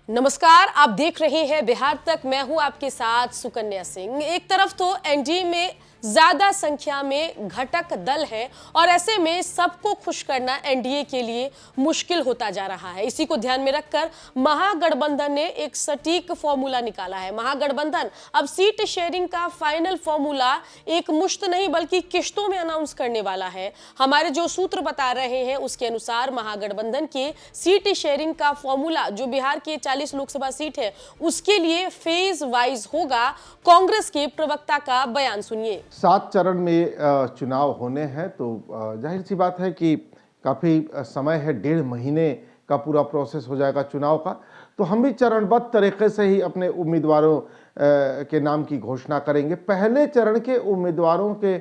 नमस्कार, आप देख रहे हैं बिहार तक। मैं हूं आपके साथ सुकन्या सिंह। एक तरफ तो एनडीए में ज्यादा संख्या में घटक दल है और ऐसे में सबको खुश करना एनडीए के लिए मुश्किल होता जा रहा है। इसी को ध्यान में रखकर महागठबंधन ने एक सटीक फॉर्मूला निकाला है। महागठबंधन अब सीट शेयरिंग का फाइनल फॉर्मूला एक मुश्त नहीं बल्कि किश्तों में अनाउंस करने वाला है। हमारे जो सूत्र बता रहे हैं उसके अनुसार महागठबंधन के सीट शेयरिंग का फॉर्मूला जो बिहार के 40 लोकसभा सीट है उसके लिए फेज वाइज होगा। कांग्रेस के प्रवक्ता का बयान सुनिए। 7 चरण में चुनाव होने हैं तो जाहिर सी बात है कि काफ़ी समय है, 1.5 महीने का पूरा प्रोसेस हो जाएगा चुनाव का। तो हम भी चरणबद्ध तरीके से ही अपने उम्मीदवारों के नाम की घोषणा करेंगे। पहले चरण के उम्मीदवारों के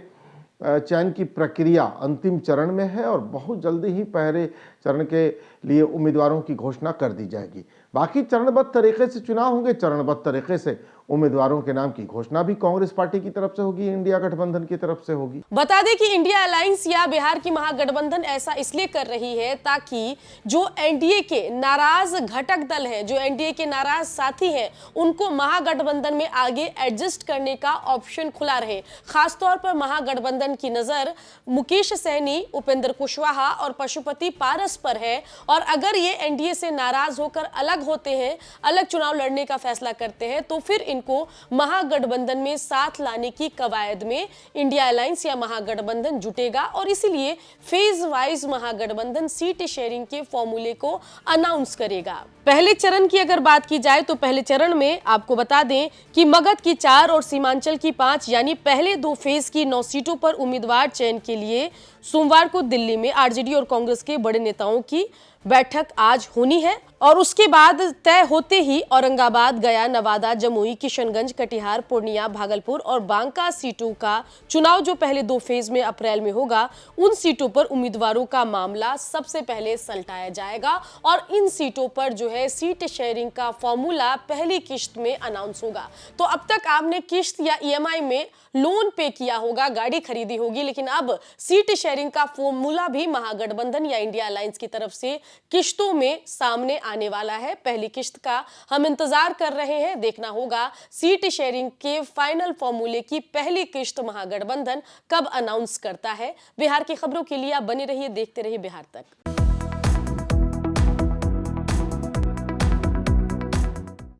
चयन की प्रक्रिया अंतिम चरण में है और बहुत जल्दी ही पहले चरण के लिए उम्मीदवारों की घोषणा कर दी जाएगी। बाकी चरणबद्ध तरीके से चुनाव होंगे, चरणबद्ध तरीके से उम्मीदवारों के नाम की घोषणा भी कांग्रेस पार्टी की तरफ से होगी, इंडिया गठबंधन की तरफ से होगी। बता दें कि इंडिया अलायंस या बिहार की महागठबंधन ऐसा इसलिए कर रही है ताकि जो एनडीए के नाराज घटक दल हैं, जो एनडीए के नाराज साथी हैं, उनको महागठबंधन में आगे एडजस्ट करने का ऑप्शन खुला रहे। खासतौर पर महागठबंधन की नजर मुकेश सहनी, उपेंद्र कुशवाहा और पशुपति पारस पर है और अगर ये एनडीए से नाराज होकर अलग होते हैं, अलग चुनाव लड़ने का फैसला करते हैं तो फिर इनको महागठबंधन में साथ लाने की कवायद में इंडिया अलायंस या महागठबंधन जुटेगा और इसीलिए फेज वाइज महागठबंधन सीट शेयरिंग के फॉर्मूले को अनाउंस करेगा। पहले चरण की अगर बात की जाए तो पहले चरण में आपको बता दें कि मगध की 4 और सीमांचल की 5 यानी पहले 2 फेज की 9 सीटों पर उम्मीदवार चयन के लिए सोमवार को दिल्ली में आरजेडी और कांग्रेस के बड़े नेताओं की बैठक आज होनी है और उसके बाद तय होते ही औरंगाबाद, गया, नवादा, जमुई, किशनगंज, कटिहार, पूर्णिया, भागलपुर और बांका सीटों का चुनाव जो पहले 2 फेज में अप्रैल में होगा, उन सीटों पर उम्मीदवारों का मामला सबसे पहले सलटाया जाएगा और इन सीटों पर जो है सीट शेयरिंग का फॉर्मूला पहली किश्त में अनाउंस होगा। तो अब तक आपने किश्त या ईएमआई में लोन पे किया होगा, गाड़ी खरीदी होगी, लेकिन अब सीट शेयरिंग का फॉर्मूला भी महागठबंधन या इंडिया अलायंस की तरफ से किश्तों में सामने आने वाला है। पहली किश्त का हम इंतजार कर रहे हैं, देखना होगा सीट शेयरिंग के फाइनल फॉर्मूले की पहली किश्त महागठबंधन कब अनाउंस करता है। बिहार की खबरों के लिए आप बने रहिए, देखते रहिए बिहार तक।